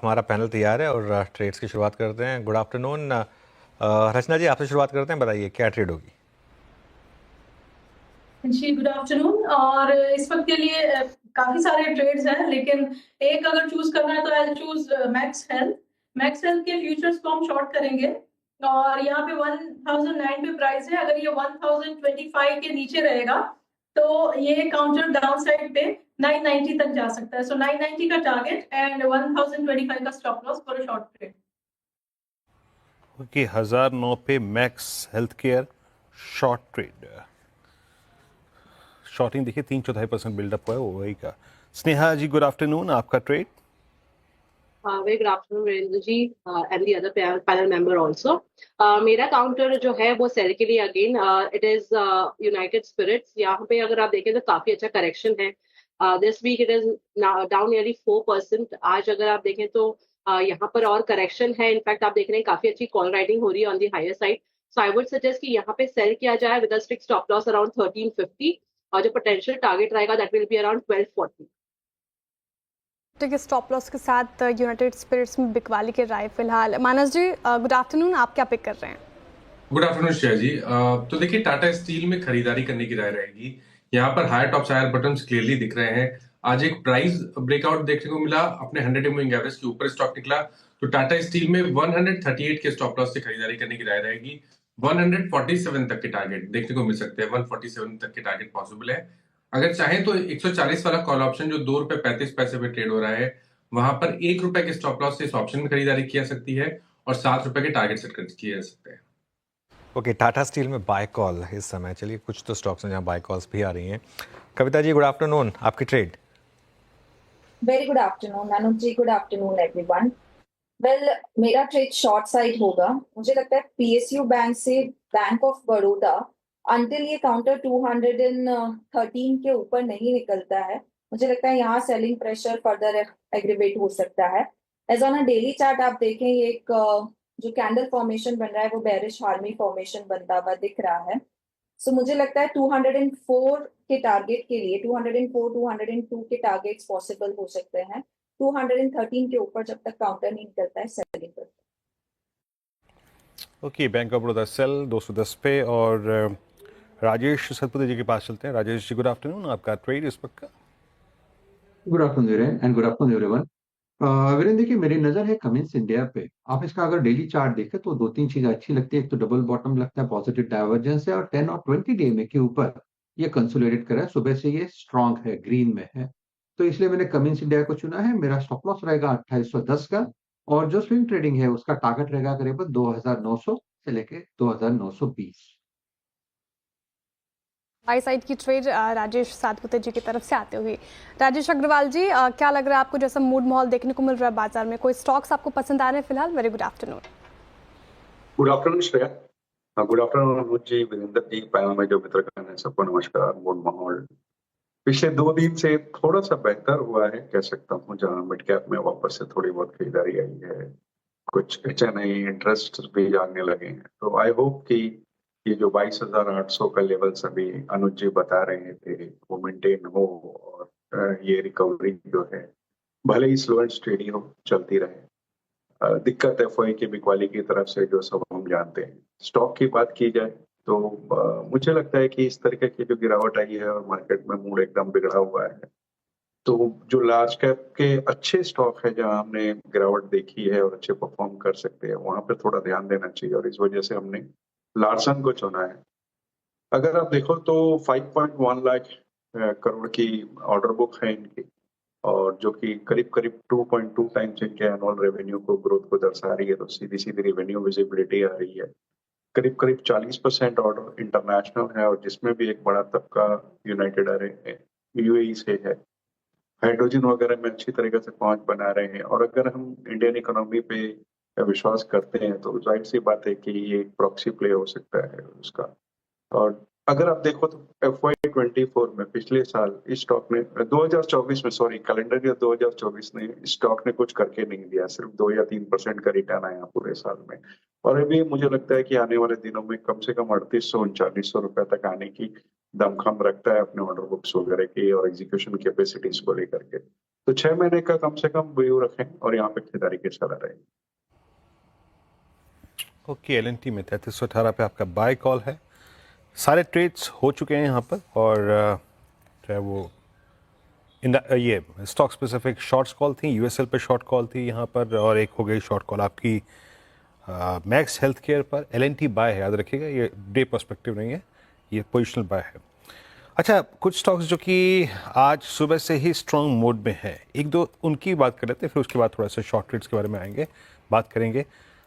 हमारा पैनल तैयार है और ट्रेड्स की शुरुआत करते हैं। गुड आफ्टरनून रचना जी, आपसे शुरुआत करते हैं। बताइए क्या ट्रेड होगी? जी गुड आफ्टरनून। और इस वक्त के लिए काफी सारे ट्रेड्स हैं, लेकिन एक अगर चूज करना है तो I choose max health. Max health के फ्यूचर्स को हम शॉर्ट करेंगे और यहाँ पे 1009 पे प्राइस है। अगर ये 1025 के नीचे रहेगा तो ये काउंटर डाउन साइड पे 990 तक जा सकता है। सो 990 का टारगेट एंड 1025 का stop loss for a short trade. Okay, 1009 पे Max Health Care short trade. Shorting देखिए 3-4% बिल्डअप हुआ है वही का। स्नेहा जी गुड आफ्टरनून, आपका trade? Very good afternoon, Virendra ji, and the other panel member also. मेरा काउंटर जो है वो सेल के लिए again it is United Spirits. यहाँ पे अगर आप देखें तो काफी अच्छा करेक्शन है। This week it is down nearly 4%। आज अगर आप देखें तो यहाँ पर और करेक्शन है। इनफैक्ट आप देख रहे हैं काफी अच्छी कॉल राइडिंग हो रही है on the higher side. So I would suggest कि यहाँ पे सेल किया जाए with a strict stop loss around 1350 और जो पोटेंशियल टारगेट रहेगा दैट विल बी अराउंड 1240। के स्टॉप लॉस के साथ यूनाइटेड स्पिरिट्स में बिकवाली के राय फिलहाल। मानस जी गुड आफ्टरनून, आप क्या पिक कर रहे हैं? गुड आफ्टरनून श्रेया जी। तो देखिए टाटा स्टील में खरीदारी करने की राय रहेगी। यहाँ पर higher top higher bottoms clearly दिख रहे हैं। आज एक प्राइस ब्रेकआउट देखने को मिला, अपने 100 मूविंग एवरेज के ऊपर स्टॉक निकला। तो टाटा स्टील में 138 के स्टॉप लॉस से खरीदारी करने की राय रहेगी। 147 तक के टारगेट देखने को मिल सकते हैं। 147 तक के टारगेट पॉसिबल है। अगर चाहें तो 140 वाला कॉल ऑप्शन जो ₹2.35 पे ट्रेड हो रहा है, वहां पर ₹1 के स्टॉप लॉस से इस ऑप्शन में खरीदारी की जा सकती है और ₹7 के टारगेट सेट किए जा सकते हैं। ओके, टाटा स्टील में बाय कॉल इस समय। चलिए कुछ तो स्टॉक्स हैं जहाँ बाय कॉल्स भी आ रही हैं। कविता जी गुड आफ्टरनून, आपकी trade? Very good afternoon Anuj जी, गुड आफ्टरनून एवरीवन। वेल, मेरा ट्रेड शॉर्ट साइड होगा। मुझे लगता है पीएसयू बैंक से बैंक ऑफ बड़ौदा अंटिल ये काउंटर 213 के ऊपर नहीं निकलता है, मुझे लगता है यहाँ सेलिंग प्रेशर फर्दर एग्रीवेट हो सकता है। As on a daily chart आप देखें, ये एक जो कैंडल फॉर्मेशन बन रहा है वो बेरिश हार्मी फॉर्मेशन बनता हुआ दिख रहा है। सो मुझे लगता है 204 के टारगेट के लिए 204 202 के टारगेट्स पॉसिबल हो सकते हैं। 213 के ऊपर जब तक काउंटर नहीं निकलता है सेलिंग करते हैं। Okay, bank of Baroda sell 210 पे। और राजेश सतपथी जी के पास चलते हैं। राजेश जी गुड आफ्टरनून, आपका ट्रेड इस वक्त का? Good afternoon Viren and good afternoon everyone. Viren देखिए, मेरी नजर है कमिंस इंडिया पे। आप इसका अगर डेली चार्ट देखें तो दो तीन चीजें अच्छी लगती है। एक तो डबल बॉटम लगता है, पॉजिटिव डाइवर्जेंस है, और 10 और 20 डे में के ऊपर ये कंसोलिडेट कर रहा है। सुबह से ये स्ट्रांग है, ग्रीन में है, तो इसलिए मैंने कमिंस इंडिया को चुना है। मेरा स्टॉप लॉस रहेगा 2810 का, और जो स्विंग ट्रेडिंग है उसका टारगेट रहेगा करीबन 2900 से लेके 2920। बाई साइड की ट्रेड राजेश सातपुते जी की तरफ से आते हुए। राजेश अग्रवाल जी, क्या लग रहा है आपको? जैसा मूड माहौल देखने को मिल रहा है बाजार में, कोई स्टॉक्स आपको पसंद आ रहे हैं फिलहाल? Very good afternoon. Good afternoon Shreya. Good afternoon Anuj ji, Virendra ji, panel में जो मित्रगण है सबको नमस्कार। मूड माहौल पिछले 2 दिन से थोड़ा सा बेहतर हुआ है कह सकता हूँ, जहाँ मिड कैप में वापस से थोड़ी बहुत खरीदारी आई है। कुछ नए इंटरेस्ट भी जागने लगे हैं। तो आई होप कि ये जो 22,800 का लेवल सभी अनुज जी बता रहे थे वो मेंटेन हो, और ये रिकवरी जो है भले ही स्लो एंड स्टेडी हो, चलती रहे। दिक्कत एफओआई की बिकवाली की तरफ से जो सब हम जानते हैं। स्टॉक की बात की जाए तो मुझे लगता है कि इस तरीके की जो गिरावट आई है और मार्केट में मूड एकदम बिगड़ा हुआ है, तो जो लार्ज कैप के अच्छे स्टॉक है जहां हमने गिरावट देखी है और अच्छे परफॉर्म कर सकते हैं, वहां पे थोड़ा ध्यान देना चाहिए, और इस वजह से हमने लार्सन को चुना है। अगर आप देखो तो 5.1 लाख करोड़ की ऑर्डर बुक है इनकी, और जो कि करीब करीब 2.2 टाइम्स इनके एनुअल रेवेन्यू को ग्रोथ को दर्शा रही है। तो सीधी सीधी रेवेन्यू विजिबिलिटी आ रही है। करीब करीब 40% ऑर्डर इंटरनेशनल है, और जिसमें भी एक बड़ा तबका यूनाइटेड अरब यूएई से है। हाइड्रोजन वगैरह में अच्छी तरीके से पहुंच बना रहे हैं, और अगर हम इंडियन इकोनॉमी पे विश्वास करते हैं तो जाहिर सी बात है कि ये एक प्रॉक्सी प्ले हो सकता है उसका। और अगर आप देखो तो FY24 में पिछले साल इस स्टॉक ने 2024 में, सॉरी कैलेंडर ईयर 2024 में इस स्टॉक ने कुछ करके नहीं दिया। सिर्फ 2 या 3% का रिटर्न आया पूरे साल में। और अभी मुझे लगता है कि आने वाले दिनों में कम से कम 3800-3900 रुपए तक आने की दमखम रखता है अपने ऑर्डर बुक्स वगैरह की और एग्जीक्यूशन कैपेसिटीज को लेकर के। तो 6 महीने का कम से कम व्यू रखें और यहाँ पे खरीदारी की सलाह रहेगी। ओके, एलएनटी में 3318 पे आपका बाय कॉल है। सारे ट्रेड्स हो चुके हैं यहाँ पर, और जो है वो ये स्टॉक स्पेसिफिक शॉर्ट्स कॉल थी, यूएसएल पे शॉर्ट कॉल थी यहाँ पर, और एक हो गई शॉर्ट कॉल आपकी मैक्स हेल्थ केयर पर। एलएनटी बाय है, याद रखिएगा, ये डे पर्सपेक्टिव नहीं है, ये पोजिशनल बाय है। अच्छा, कुछ स्टॉक्स जो कि आज सुबह से ही स्ट्रॉन्ग मोड में है, एक दो उनकी बात कर लेते हैं, फिर उसके बाद थोड़ा सा शॉर्ट ट्रेड्स के बारे में आएंगे, बात करेंगे।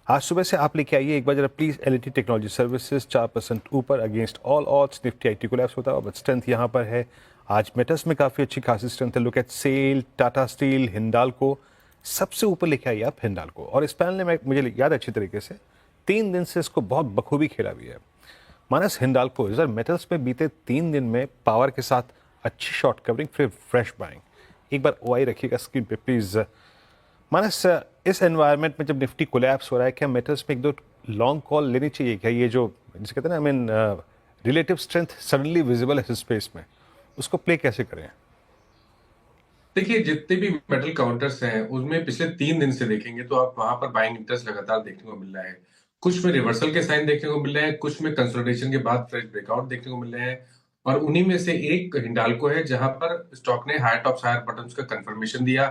आज सुबह से आप लेके आइए एक बार जरा प्लीज़ एलएनटी टेक्नोलॉजी सर्विसेज 4% ऊपर against all odds. Nifty IT collapse होता है, बट स्ट्रेंथ यहाँ पर है। आज मेटल्स में काफ़ी अच्छी खासी स्ट्रेंथ है। Look at sell, Tata steel, Hindalco, सबसे ऊपर लेके आइए आप हिंडाल्को। और इस पैनल में मुझे याद है अच्छी तरीके से 3 दिन से इसको बहुत बखूबी खेला भी है। मानस हिंडाल्को सर मेटल्स में बीते 3 दिन में पावर के साथ अच्छी शॉर्ट कवरिंग, फिर फ्रेश बाइंग। एक बार ओआई रखिएगा स्क्रीन पे प्लीज़। मानस, इस एनवायरनमेंट में जब निफ्टी कोलैप्स हो रहा है, क्या मेटल्स में एक दो लॉन्ग कॉल लेनी चाहिए? क्या ये जो जिसे कहते हैं ना, I mean relative strength suddenly visible है इस स्पेस में, उसको प्ले कैसे करें? देखिए, जितने भी मेटल काउंटर्स हैं उसमें पिछले 3 दिन से देखेंगे तो आप वहां पर बाइंग इंटरेस्ट लगातार देखने को मिल रहा है। कुछ में रिवर्सल के साइन देखने को मिल रहे हैं, कुछ में कंसोलिडेशन के बाद फ्रेश ब्रेकआउट देखने को मिल रहे हैं, और उन्हीं में से एक हिंडाल्को है जहां पर स्टॉक ने हायर टॉप्स हायर बॉटम्स का कंफर्मेशन दिया,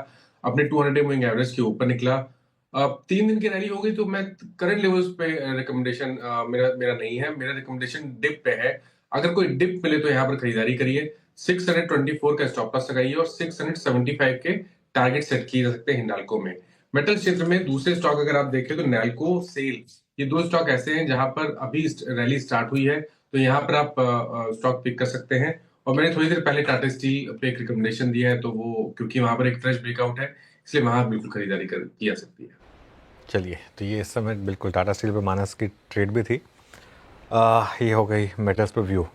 अपने 200 मूविंग एवरेज के ऊपर निकला। अब 3 दिन की रैली हो गई, तो मैं करंट लेवल्स पे रिकमेंडेशन मेरा नहीं है, मेरा रिकमेंडेशन डिप पे है। अगर कोई डिप मिले तो यहाँ पर खरीदारी करिए। 624 का स्टॉप लॉस लगाइए और 675 के टारगेट सेट किए जा सकते हैं हिंडाल्को में। मेटल क्षेत्र में दूसरे स्टॉक अगर आप देखें तो नैल्को, सेल, ये 2 स्टॉक ऐसे हैं जहां पर अभी रैली स्टार्ट हुई है, तो यहाँ पर आप स्टॉक पिक कर सकते हैं। और मैंने थोड़ी देर पहले टाटा स्टील पे एक रिकमेंडेशन दिया है, तो वो क्योंकि वहां पर एक फ्रेश ब्रेकआउट है, इसलिए वहां बिल्कुल खरीदारी की जा सकती है। चलिए, तो ये इस समय बिल्कुल टाटा स्टील पे मानस की ट्रेड भी थी। ये हो गई मेटल्स पे व्यू।